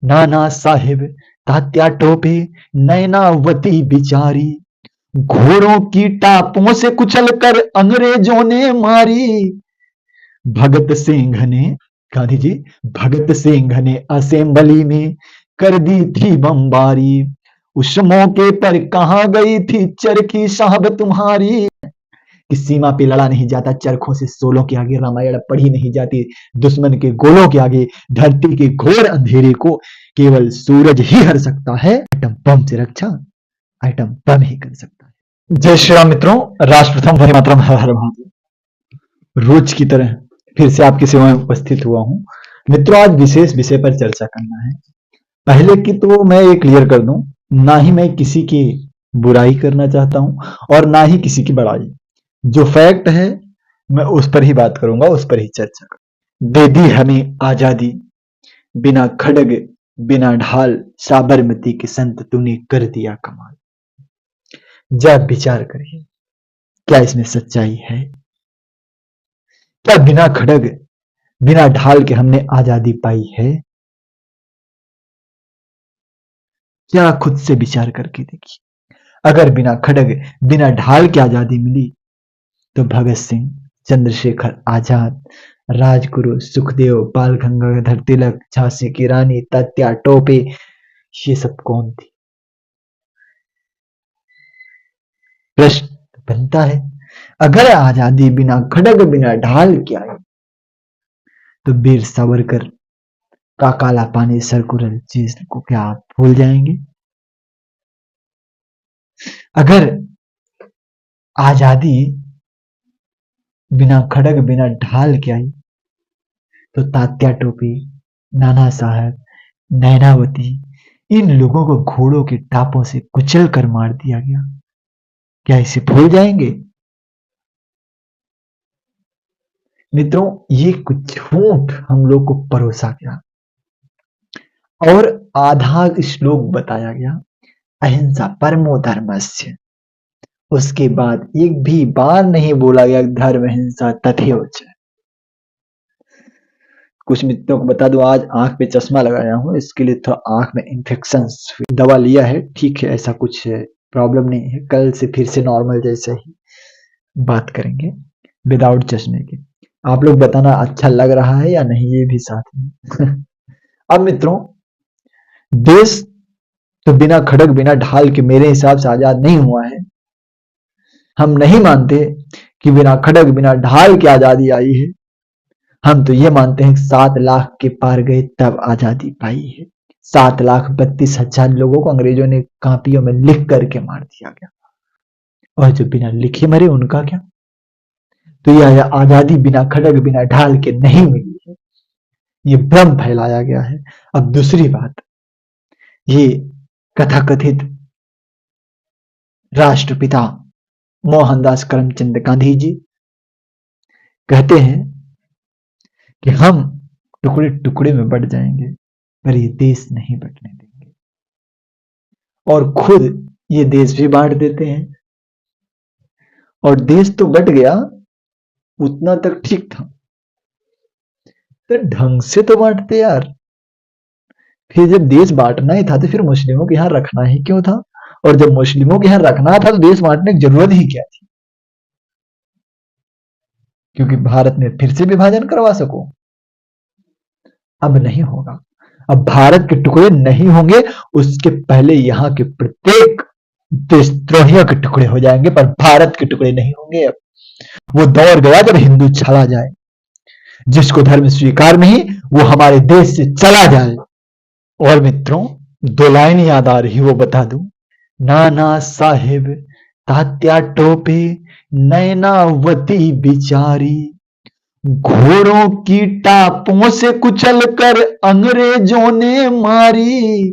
नाना साहिब, तात्या टोपे, नैनावती बिचारी, घोड़ों की टापों से कुचल कर अंग्रेजों ने मारी। भगत सिंह ने, गांधी जी, भगत सिंह ने असेंबली में कर दी थी बमबारी। उस मौके पर कहां गई थी चरखी साहब तुम्हारी। कि सीमा पे लड़ा नहीं जाता चरखों से सोलों के आगे, रामायण पढ़ी नहीं जाती दुश्मन के गोलों के आगे, धरती के घोर अंधेरे को केवल सूरज ही हर सकता है, एटम बम से रक्षा एटम बम ही कर सकता है। जय श्री राम मित्रों, राष्ट्र प्रथम, वंदे मातरम, हर हर महादेव। रोज की तरह फिर से आपकी सेवा में उपस्थित हुआ हूं। मित्रों, आज विशेष विषय पर चर्चा करना है। पहले की तो मैं ये क्लियर कर दूं, ना ही मैं किसी की बुराई करना चाहता हूं और ना ही किसी की बड़ाई। जो फैक्ट है मैं उस पर ही बात करूंगा, उस पर ही चर्चा करूंगा। दे दी हमें आजादी, बिना खड़ग बिना ढाल, साबरमती के संत तूने कर दिया कमाल। जब विचार करिए, क्या इसमें सच्चाई है? क्या बिना खड़ग बिना ढाल के हमने आजादी पाई है? क्या खुद से विचार करके देखिए। अगर बिना खड़ग बिना ढाल की आजादी मिली तो भगत सिंह, चंद्रशेखर आजाद, राजगुरु, सुखदेव, बाल गंगाधर तिलक, झांसी की रानी, तात्या टोपे, ये सब कौन थी? प्रश्न बनता है। अगर आजादी बिना खड़ग बिना ढाल की आई तो वीर सावरकर का काला पानी सर्कुलर चीज को क्या आप भूल जाएंगे? अगर आजादी बिना खड़ग बिना ढाल के आई तो तात्या टोपी, नाना साहब, नैनावती, इन लोगों को घोड़ों के टापों से कुचल कर मार दिया गया। क्या इसे भूल जाएंगे? मित्रों, ये कुछ झूठ हम लोग को परोसा गया और आधा श्लोक बताया गया, अहिंसा परमो धर्मस्य। उसके बाद एक भी बार नहीं बोला गया धर्म हिंसा तथैव च। कुछ मित्रों को बता दूं, आज आंख पे चश्मा लगाया हूं, इसके लिए थोड़ा आंख में इन्फेक्शन, दवा लिया है, ठीक है, ऐसा कुछ प्रॉब्लम नहीं है। कल से फिर से नॉर्मल जैसे ही बात करेंगे विदाउट चश्मे के। आप लोग बताना अच्छा लग रहा है या नहीं, ये भी साथ में। अब मित्रों, देश तो बिना खड़ग बिना ढाल के मेरे हिसाब से आजाद नहीं हुआ है। हम नहीं मानते कि बिना खड़ग बिना ढाल की आजादी आई है। हम तो ये मानते हैं 7 लाख के पार गए तब आजादी पाई है। 7,32,000 लोगों को अंग्रेजों ने कापियों में लिख करके मार दिया गया, और जो बिना लिखे मरे उनका क्या? तो यह आजादी बिना खड़ग बिना ढाल के नहीं मिली है, ये भ्रम फैलाया गया है। अब दूसरी बात, ये कथाकथित राष्ट्रपिता मोहनदास करमचंद गांधी जी कहते हैं कि हम टुकड़े टुकड़े में बट जाएंगे पर ये देश नहीं बटने देंगे, और खुद ये देश भी बांट देते हैं। और देश तो बट गया, उतना तक ठीक था, तो ढंग से तो बांटते यार। फिर जब देश बांटना ही था तो फिर मुस्लिमों के यहां रखना ही क्यों था? और जब मुस्लिमों के यहां रखना था तो देश बांटने की जरूरत ही क्या थी? क्योंकि भारत में फिर से विभाजन करवा सको। अब नहीं होगा। अब भारत के टुकड़े नहीं होंगे, उसके पहले यहां के प्रत्येक देशद्रोहियों के टुकड़े हो जाएंगे, पर भारत के टुकड़े नहीं होंगे। अब वो दौर गया जब हिंदू चला जाए, जिसको धर्म स्वीकार नहीं वो हमारे देश से चला जाए। और मित्रों, 2 लाइन याद आ रही, वो बता दूं। नाना साहिब, तात्या टोपे, नैनावती बिचारी, घोड़ों की टापों से कुचल कर अंग्रेजों ने मारी।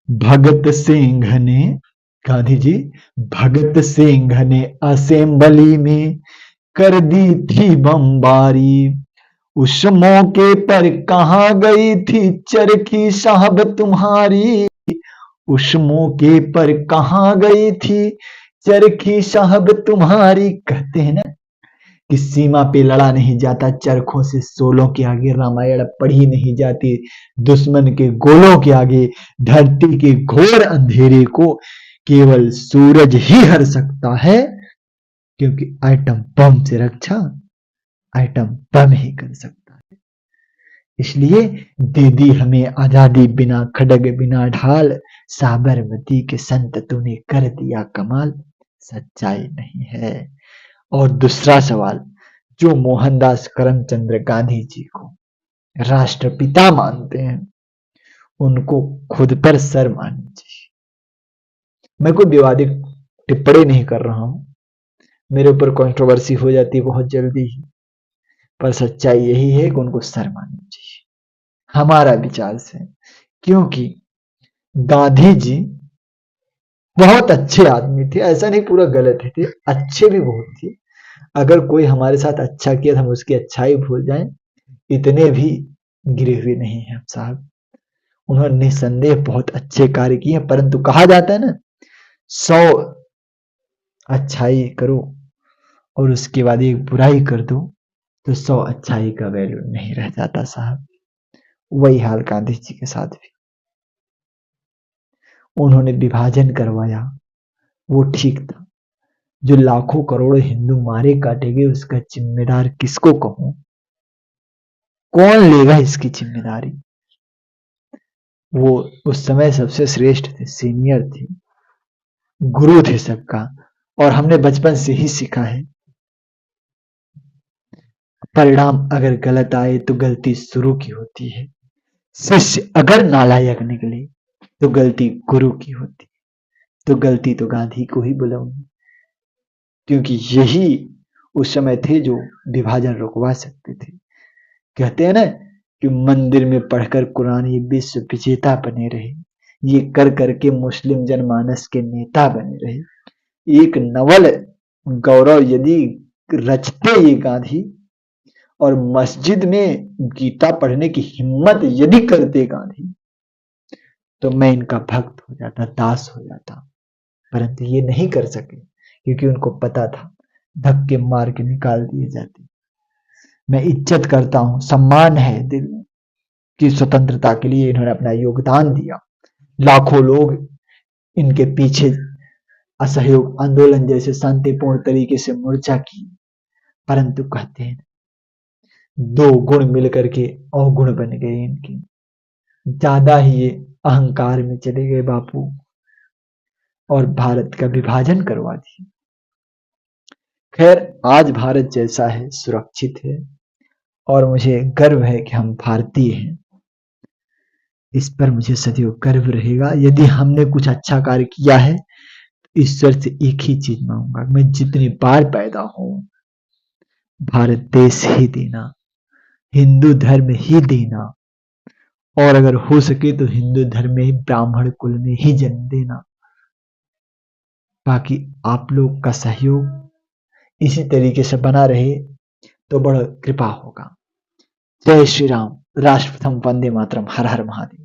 भगत सिंह ने, गांधी जी, भगत सिंह ने असेंबली में कर दी थी बमबारी। उस मौके पर कहां गई थी चरखी साहब तुम्हारी। उस मौके पर कहां गई थी चरखी साहब तुम्हारी। कहते हैं ना कि कि सीमा पे लड़ा नहीं जाता, चरखों से सोलों के आगे रामायण पढ़ी नहीं जाती, दुश्मन के गोलों के आगे धरती के घोर अंधेरे को केवल सूरज ही हर सकता है, क्योंकि आइटम बम से रक्षा आइटम बम ही कर सकता है। इसलिए दे दी हमें आजादी बिना खड़ग बिना ढाल, साबरमती के संत तूने कर दिया कमाल, सच्चाई नहीं है। और दूसरा सवाल, जो मोहनदास करमचंद गांधी जी को राष्ट्रपिता मानते हैं, उनको खुद पर सर माननी चाहिए। मैं कोई विवादित टिप्पणी नहीं कर रहा हूं, मेरे ऊपर कंट्रोवर्सी हो जाती है बहुत जल्दी ही, पर सच्चाई यही है कि उनको सर माननी चाहिए हमारा विचार से। क्योंकि गांधी जी बहुत अच्छे आदमी थे, ऐसा नहीं पूरा गलत थे, अच्छे भी बहुत थे। अगर कोई हमारे साथ अच्छा किया तो हम उसकी अच्छाई भूल जाएं, इतने भी गिरे हुए नहीं हैं साहब। उन्होंने निसंदेह बहुत अच्छे कार्य किए, परंतु कहा जाता है ना, 100 अच्छाई करो और उसके बाद एक बुराई कर दो तो 100 अच्छाई का वैल्यू नहीं रह जाता साहब। वही हाल गांधी जी के साथ भी। उन्होंने विभाजन करवाया, वो ठीक था। जो लाखों करोड़ों हिंदू मारे काटे गए, उसका जिम्मेदार किसको कहूं? कौन लेगा इसकी जिम्मेदारी? वो उस समय सबसे श्रेष्ठ थे, सीनियर थे, गुरु थे सबका। और हमने बचपन से ही सीखा है, परिणाम अगर गलत आए तो गलती शुरू की होती है। शिष्य अगर नालायक निकले तो गलती गुरु की होती है। तो गलती तो गांधी को ही बुलाऊंगी, क्योंकि यही उस समय थे जो विभाजन रुकवा सकते थे। कहते हैं ना कि मंदिर में पढ़कर कुरान ये विश्व विजेता बने रहे, ये कर करके मुस्लिम जनमानस के नेता बने रहे। एक नवल गौरव यदि रचते ये गांधी, और मस्जिद में गीता पढ़ने की हिम्मत यदि करते गांधी, तो मैं इनका भक्त हो जाता, दास हो जाता। परंतु ये नहीं कर सके, क्योंकि उनको पता था धक्के मार के निकाल दिए जाते। मैं इज्जत करता हूं, सम्मान है दिल में कि स्वतंत्रता के लिए इन्होंने अपना योगदान दिया। लाखों लोग इनके पीछे असहयोग आंदोलन जैसे शांतिपूर्ण तरीके से मोर्चा की, परंतु कहते हैं 2 गुण मिलकर के अवगुण बन गए इनके। ज्यादा ही ये अहंकार में चले गए बापू, और भारत का विभाजन करवा दिया। खैर, आज भारत जैसा है, सुरक्षित है, और मुझे गर्व है कि हम भारतीय हैं। इस पर मुझे सदैव गर्व रहेगा। यदि हमने कुछ अच्छा कार्य किया है, ईश्वर से एक ही चीज मांगूंगा, मैं जितनी बार पैदा हूं, भारत देश ही देना, हिंदू धर्म ही देना, और अगर हो सके तो हिंदू धर्म में ही ब्राह्मण कुल में ही जन्म देना। बाकी आप लोग का सहयोग इसी तरीके से बना रहे तो बड़ा कृपा होगा। जय श्री राम। राष्ट्र प्रथम, वंदे मातरम। हर हर महादेव।